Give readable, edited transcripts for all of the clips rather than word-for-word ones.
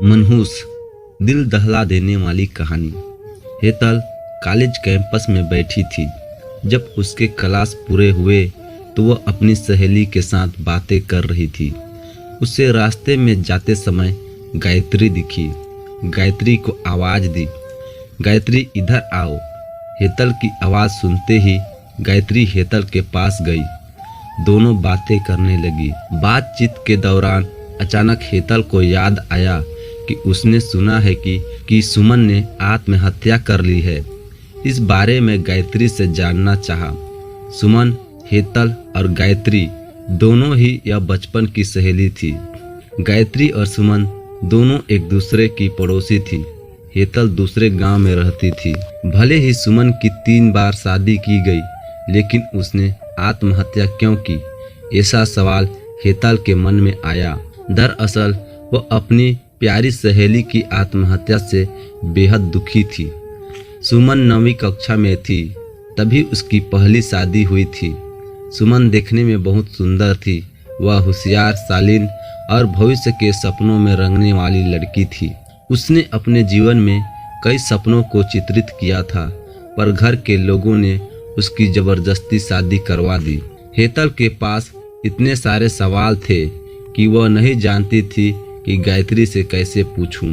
मनहूस दिल दहला देने वाली कहानी। हेतल कॉलेज कैंपस में बैठी थी। जब उसके क्लास पूरे हुए तो वह अपनी सहेली के साथ बातें कर रही थी। उसे रास्ते में जाते समय गायत्री दिखी। गायत्री को आवाज़ दी, गायत्री इधर आओ। हेतल की आवाज़ सुनते ही गायत्री हेतल के पास गई। दोनों बातें करने लगी। बातचीत के दौरान अचानक हेतल को याद आया कि उसने सुना है कि सुमन ने आत्महत्या कर ली है। इस बारे में गायत्री से जानना चाहा। सुमन, हेतल और गायत्री दोनों ही यह बचपन की सहेली थी। गायत्री और सुमन दोनों एक दूसरे की पड़ोसी थी। हेतल दूसरे गांव में रहती थी। भले ही सुमन की 3 बार शादी की गई, लेकिन उसने आत्महत्या क्यों की, ऐसा सवाल हेतल के मन में आया। दरअसल वह अपनी प्यारी सहेली की आत्महत्या से बेहद दुखी थी। सुमन 9वीं कक्षा में थी, तभी उसकी पहली शादी हुई थी। सुमन देखने में बहुत सुंदर थी। वह होशियार, शालीन और भविष्य के सपनों में रंगने वाली लड़की थी। उसने अपने जीवन में कई सपनों को चित्रित किया था, पर घर के लोगों ने उसकी जबरदस्ती शादी करवा दी। हेतल के पास इतने सारे सवाल थे कि वह नहीं जानती थी कि गायत्री से कैसे पूछूं,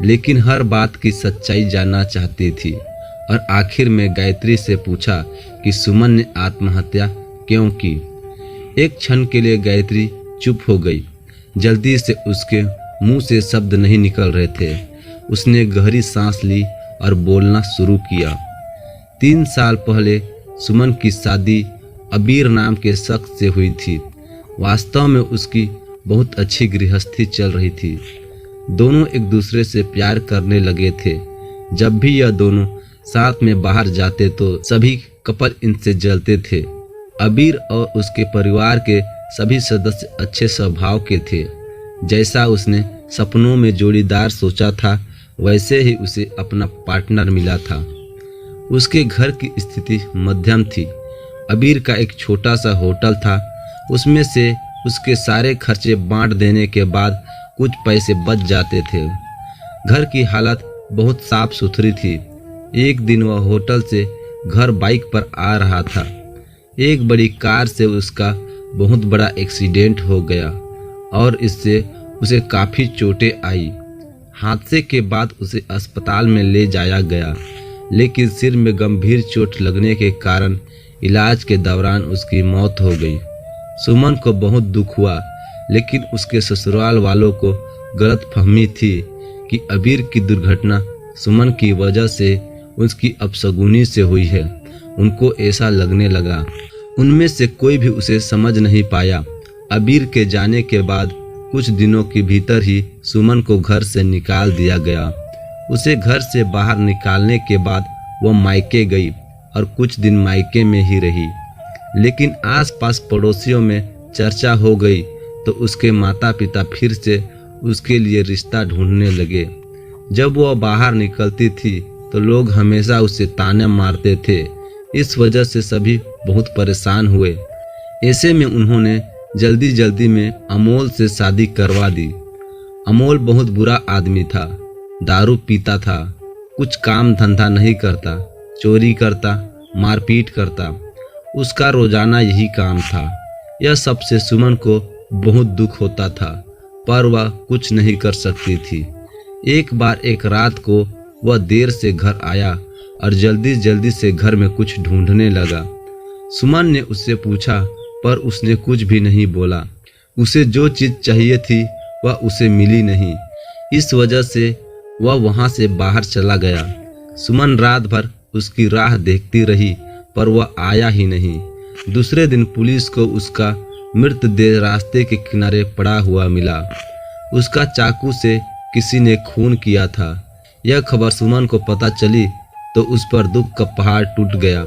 लेकिन हर बात की सच्चाई जानना चाहती थी। और आखिर में गायत्री से पूछा कि सुमन ने आत्महत्या क्यों की। एक क्षण के लिए गायत्री चुप हो गई। जल्दी से उसके मुंह से शब्द नहीं निकल रहे थे। उसने गहरी सांस ली और बोलना शुरू किया। 3 साल पहले सुमन की शादी अबीर नाम के शख्स से हुई थी। वास्तव में उसकी बहुत अच्छी गृहस्थी चल रही थी। दोनों एक दूसरे से प्यार करने लगे थे। जब भी यह दोनों साथ में बाहर जाते तो सभी कपल इनसे जलते थे। अबीर और उसके परिवार के सभी सदस्य अच्छे स्वभाव के थे। जैसा उसने सपनों में जोड़ीदार सोचा था, वैसे ही उसे अपना पार्टनर मिला था। उसके घर की स्थिति मध्यम थी। अबीर का एक छोटा सा होटल था। उसमें से उसके सारे खर्चे बांट देने के बाद कुछ पैसे बच जाते थे। घर की हालत बहुत साफ सुथरी थी। एक दिन वह होटल से घर बाइक पर आ रहा था। एक बड़ी कार से उसका बहुत बड़ा एक्सीडेंट हो गया और इससे उसे काफ़ी चोटें आई। हादसे के बाद उसे अस्पताल में ले जाया गया, लेकिन सिर में गंभीर चोट लगने के कारण इलाज के दौरान उसकी मौत हो गई। सुमन को बहुत दुख हुआ, लेकिन उसके ससुराल वालों को गलतफहमी थी कि अबीर की दुर्घटना सुमन की वजह से उसकी अपशगुनी से हुई है। उनको ऐसा लगने लगा। उनमें से कोई भी उसे समझ नहीं पाया। अबीर के जाने के बाद कुछ दिनों के भीतर ही सुमन को घर से निकाल दिया गया। उसे घर से बाहर निकालने के बाद वह मायके गई और कुछ दिन मायके में ही रही। लेकिन आसपास पड़ोसियों में चर्चा हो गई तो उसके माता पिता फिर से उसके लिए रिश्ता ढूंढने लगे। जब वह बाहर निकलती थी तो लोग हमेशा उसे ताने मारते थे। इस वजह से सभी बहुत परेशान हुए। ऐसे में उन्होंने जल्दी जल्दी में अमोल से शादी करवा दी। अमोल बहुत बुरा आदमी था। दारू पीता था, कुछ काम धंधा नहीं करता, चोरी करता, मारपीट करता। उसका रोजाना यही काम था। यह सबसे सुमन को बहुत दुख होता था, पर वह कुछ नहीं कर सकती थी। एक बार एक रात को वह देर से घर आया और जल्दी जल्दी से घर में कुछ ढूंढने लगा। सुमन ने उससे पूछा, पर उसने कुछ भी नहीं बोला। उसे जो चीज़ चाहिए थी वह उसे मिली नहीं। इस वजह से वह वहाँ से बाहर चला गया। सुमन रात भर उसकी राह देखती रही, पर वह आया ही नहीं। दूसरे दिन पुलिस को उसका मृतदेह रास्ते के किनारे पड़ा हुआ मिला। उसका चाकू से किसी ने खून किया था। यह खबर सुमन को पता चली तो उस पर दुख का पहाड़ टूट गया।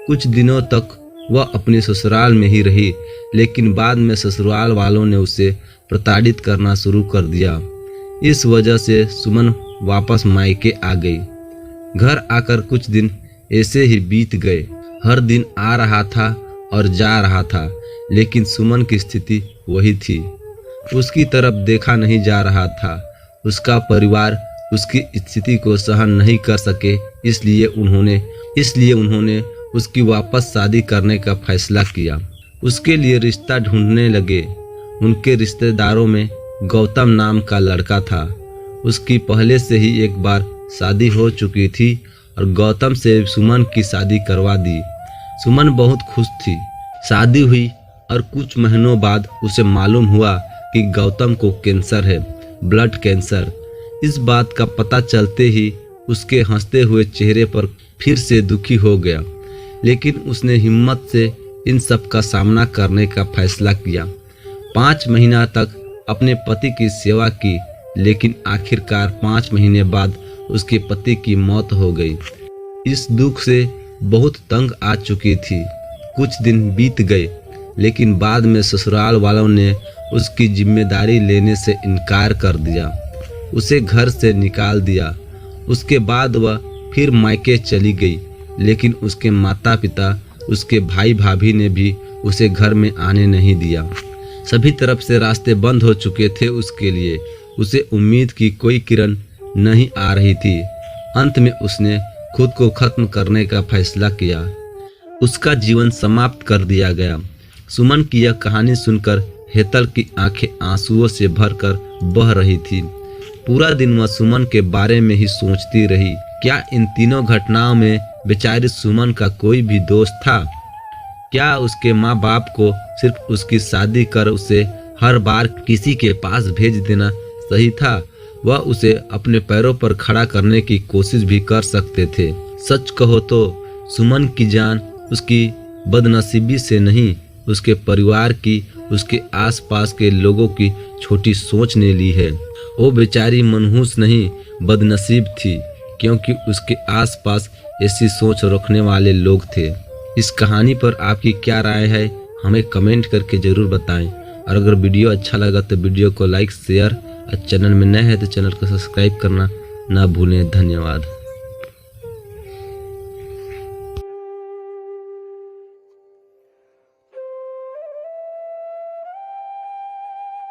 कुछ दिनों तक वह अपने ससुराल में ही रही, लेकिन बाद में ससुराल वालों ने उसे प्रताड़ित करना शुरू कर दिया। इस वजह से सुमन वापस मायके आ गई। घर आकर कुछ दिन ऐसे ही बीत गए। हर दिन आ रहा था और जा रहा था, लेकिन सुमन की स्थिति वही थी। उसकी तरफ देखा नहीं जा रहा था। उसका परिवार उसकी स्थिति को सहन नहीं कर सके, इसलिए उन्होंने उसकी वापस शादी करने का फैसला किया। उसके लिए रिश्ता ढूंढने लगे। उनके रिश्तेदारों में गौतम नाम का लड़का था। उसकी पहले से ही एक बार शादी हो चुकी थी और गौतम से सुमन की शादी करवा दी। सुमन बहुत खुश थी। शादी हुई और कुछ महीनों बाद उसे मालूम हुआ कि गौतम को कैंसर है, ब्लड कैंसर। इस बात का पता चलते ही उसके हंसते हुए चेहरे पर फिर से दुखी हो गया, लेकिन उसने हिम्मत से इन सब का सामना करने का फैसला किया। 5 महीना तक अपने पति की सेवा की, लेकिन आखिरकार 5 महीने बाद उसके पति की मौत हो गई। इस दुख से बहुत तंग आ चुकी थी। कुछ दिन बीत गए, लेकिन बाद में ससुराल वालों ने उसकी जिम्मेदारी लेने से इनकार कर दिया, उसे घर से निकाल दिया। उसके बाद वह फिर मायके चली गई, लेकिन उसके माता पिता, उसके भाई भाभी ने भी उसे घर में आने नहीं दिया। सभी तरफ से रास्ते बंद हो चुके थे उसके लिए। उसे उम्मीद की कोई किरण नहीं आ रही थी। अंत में उसने खुद को खत्म करने का फैसला किया। उसका जीवन समाप्त कर दिया गया। सुमन की यह कहानी सुनकर हेतल की आंखें आंसुओं से भरकर बह रही थी। पूरा दिन वह सुमन के बारे में ही सोचती रही। क्या इन तीनों घटनाओं में बेचारी सुमन का कोई भी दोष था? क्या उसके माँ बाप को सिर्फ उसकी शादी कर उसे हर बार किसी के पास भेज देना सही था? वह उसे अपने पैरों पर खड़ा करने की कोशिश भी कर सकते थे। सच कहो तो सुमन की जान उसकी बदनसीबी से नहीं, उसके परिवार की, उसके आसपास के लोगों की छोटी सोच ने ली है। वो बेचारी मनहूस नहीं, बदनसीब थी, क्योंकि उसके आसपास ऐसी सोच रखने वाले लोग थे। इस कहानी पर आपकी क्या राय है, हमें कमेंट करके ज़रूर बताएं। और अगर वीडियो अच्छा लगा तो वीडियो को लाइक, शेयर और चैनल में नए हैं तो चैनल को सब्सक्राइब करना ना भूलें। धन्यवाद।